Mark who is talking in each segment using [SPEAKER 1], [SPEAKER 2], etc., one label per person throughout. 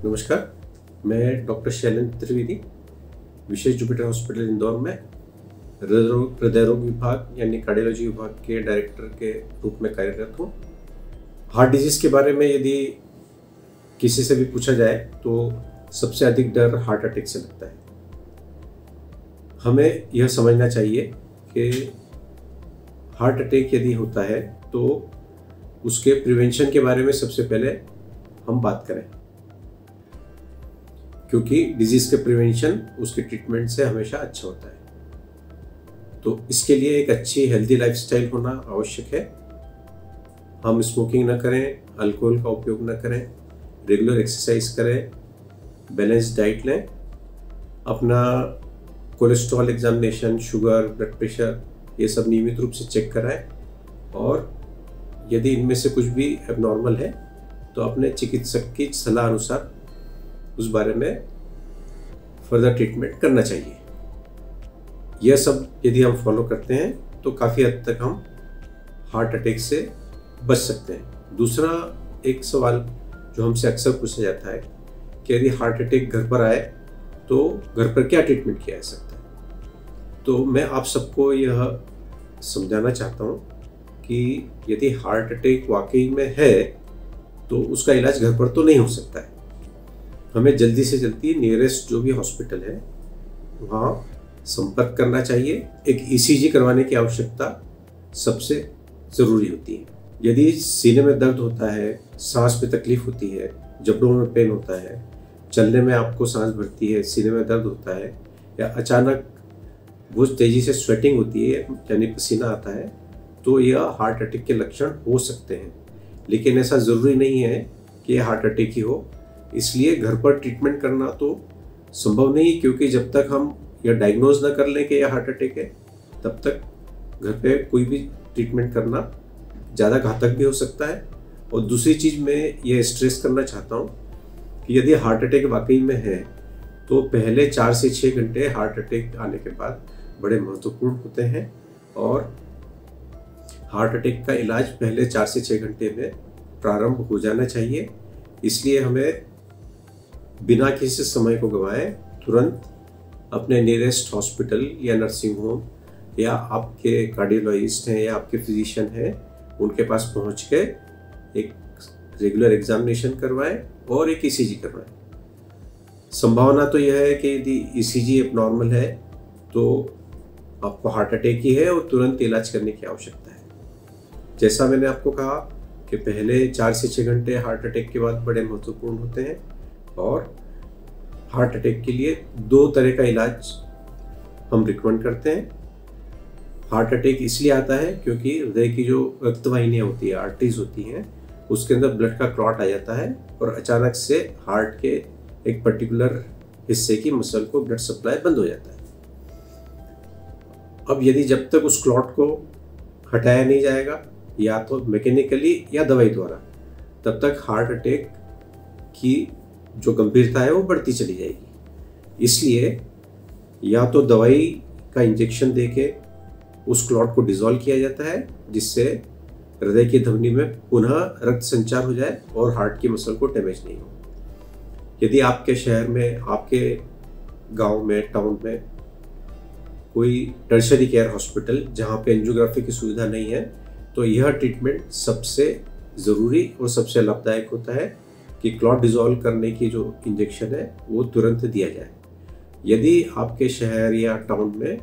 [SPEAKER 1] नमस्कार, मैं डॉक्टर शैलेंद्र त्रिवेदी विशेष Jupiter hospital Indore में हृदय रोग विभाग यानी कार्डियोलॉजी विभाग के डायरेक्टर के रूप में कार्यरत हूँ। हार्ट डिजीज़ के बारे में यदि किसी से भी पूछा जाए तो सबसे अधिक डर हार्ट अटैक से लगता है। हमें यह समझना चाहिए कि हार्ट अटैक यदि होता है तो उसके प्रिवेंशन के बारे में सबसे पहले हम बात करें, क्योंकि डिजीज़ के प्रिवेंशन उसके ट्रीटमेंट से हमेशा अच्छा होता है। तो इसके लिए एक अच्छी हेल्दी लाइफस्टाइल होना आवश्यक है। हम स्मोकिंग न करें, अल्कोहल का उपयोग न करें, रेगुलर एक्सरसाइज करें, बैलेंस डाइट लें, अपना cholesterol examination, sugar, blood pressure ये सब नियमित रूप से चेक कराएं और यदि इनमें से कुछ भी एबनॉर्मल है तो अपने चिकित्सक की सलाह अनुसार उस बारे में फर्दर ट्रीटमेंट करना चाहिए। यह सब यदि हम फॉलो करते हैं तो काफ़ी हद तक हम हार्ट अटैक से बच सकते हैं। दूसरा एक सवाल जो हमसे अक्सर पूछा जाता है कि यदि हार्ट अटैक घर पर आए तो घर पर क्या ट्रीटमेंट किया जा सकता है। तो मैं आप सबको यह समझाना चाहता हूँ कि यदि हार्ट अटैक वाकई में है तो उसका इलाज घर पर तो नहीं हो सकता है। हमें जल्दी से जल्दी नियरेस्ट जो भी हॉस्पिटल है वहाँ संपर्क करना चाहिए। एक ईसीजी करवाने की आवश्यकता सबसे ज़रूरी होती है। यदि सीने में दर्द होता है, सांस में तकलीफ होती है, जबड़ों में पेन होता है, चलने में आपको सांस भरती है, सीने में दर्द होता है या अचानक बहुत तेज़ी से स्वेटिंग होती है यानी पसीना आता है, तो यह हार्ट अटैक के लक्षण हो सकते हैं। लेकिन ऐसा ज़रूरी नहीं है कि यह हार्ट अटैक ही हो, इसलिए घर पर ट्रीटमेंट करना तो संभव नहीं, क्योंकि जब तक हम यह डायग्नोज ना कर लें कि यह हार्ट अटैक है तब तक घर पे कोई भी ट्रीटमेंट करना ज़्यादा घातक भी हो सकता है। और दूसरी चीज़ मैं यह स्ट्रेस करना चाहता हूँ कि यदि हार्ट अटैक वाकई में है तो पहले 4 से 6 घंटे हार्ट अटैक आने के बाद बड़े महत्वपूर्ण होते हैं और हार्ट अटैक का इलाज पहले 4 से 6 घंटे में प्रारंभ हो जाना चाहिए। इसलिए हमें बिना किसी समय को गंवाए तुरंत अपने नियरेस्ट हॉस्पिटल या नर्सिंग होम या आपके कार्डियोलॉजिस्ट हैं या आपके फिजिशियन हैं उनके पास पहुंच के एक रेगुलर एग्जामिनेशन करवाएं और एक ईसीजी करवाएं। संभावना तो यह है कि यदि ईसीजी एबनॉर्मल है तो आपको हार्ट अटैक ही है और तुरंत इलाज करने की आवश्यकता है। जैसा मैंने आपको कहा कि पहले 4 से 6 घंटे हार्ट अटैक के बाद बड़े महत्वपूर्ण होते हैं और हार्ट अटैक के लिए 2 तरह का इलाज हम रिकमेंड करते हैं। हार्ट अटैक इसलिए आता है क्योंकि हृदय की जो रक्तवाहिनियाँ होती है, आर्टरीज होती हैं, उसके अंदर ब्लड का क्लॉट आ जाता है और अचानक से हार्ट के एक पर्टिकुलर हिस्से की मसल को ब्लड सप्लाई बंद हो जाता है। अब यदि जब तक उस क्लॉट को हटाया नहीं जाएगा या तो मैकेनिकली या दवाई द्वारा, तब तक हार्ट अटैक की जो गंभीरता है वो बढ़ती चली जाएगी। इसलिए या तो दवाई का इंजेक्शन देके उस क्लॉट को डिसॉल्व किया जाता है जिससे हृदय की धमनी में पुनः रक्त संचार हो जाए और हार्ट की मसल को डैमेज नहीं हो। यदि आपके शहर में, आपके गांव में, टाउन में कोई टर्शरी केयर हॉस्पिटल जहां पे एंजियोग्राफी की सुविधा नहीं है तो यह ट्रीटमेंट सबसे ज़रूरी और सबसे लाभदायक होता है कि क्लॉट डिसॉल्व करने की जो इंजेक्शन है वो तुरंत दिया जाए। यदि आपके शहर या टाउन में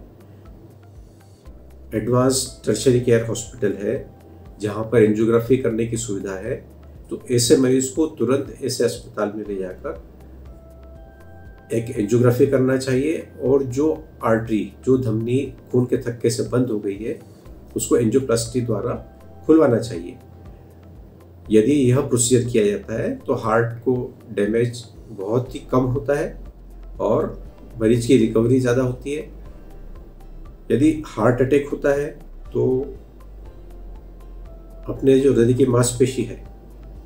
[SPEAKER 1] एडवांस टर्शरी केयर हॉस्पिटल है जहां पर एंजियोग्राफी करने की सुविधा है तो ऐसे मरीज को तुरंत ऐसे अस्पताल में ले जाकर एक एंजियोग्राफी करना चाहिए और जो आर्टरी, जो धमनी खून के थक्के से बंद हो गई है उसको एंजियोप्लास्टी द्वारा खुलवाना चाहिए। यदि यह प्रोसीजर किया जाता है तो हार्ट को डैमेज बहुत ही कम होता है और मरीज की रिकवरी ज़्यादा होती है। यदि हार्ट अटैक होता है तो अपने जो हृदय की मांसपेशी है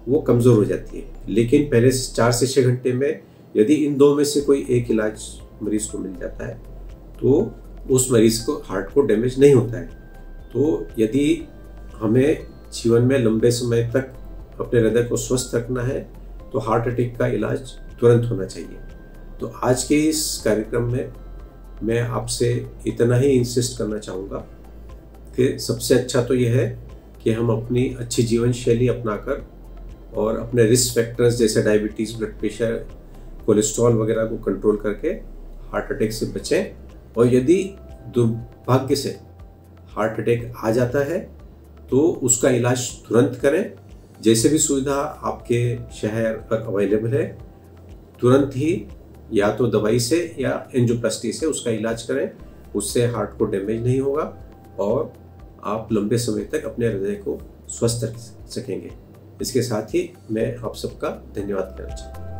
[SPEAKER 1] वो कमज़ोर हो जाती है, लेकिन पहले 4 से 6 घंटे में यदि इन 2 में से कोई एक इलाज मरीज को मिल जाता है तो उस मरीज को हार्ट को डैमेज नहीं होता है। तो यदि हमें जीवन में लंबे समय तक अपने हृदय को स्वस्थ रखना है तो हार्ट अटैक का इलाज तुरंत होना चाहिए। तो आज के इस कार्यक्रम में मैं आपसे इतना ही इंसिस्ट करना चाहूँगा कि सबसे अच्छा तो यह है कि हम अपनी अच्छी जीवन शैली अपनाकर और अपने रिस्क फैक्टर्स जैसे डायबिटीज़, ब्लड प्रेशर, कोलेस्ट्रॉल वगैरह को कंट्रोल करके हार्ट अटैक से बचें। और यदि दुर्भाग्य से हार्ट अटैक आ जाता है तो उसका इलाज तुरंत करें। जैसे भी सुविधा आपके शहर पर अवेलेबल है, तुरंत ही या तो दवाई से या एंजियोप्लास्टी से उसका इलाज करें। उससे हार्ट को डैमेज नहीं होगा और आप लंबे समय तक अपने हृदय को स्वस्थ रख सकेंगे। इसके साथ ही मैं आप सबका धन्यवाद करना चाहता हूँ।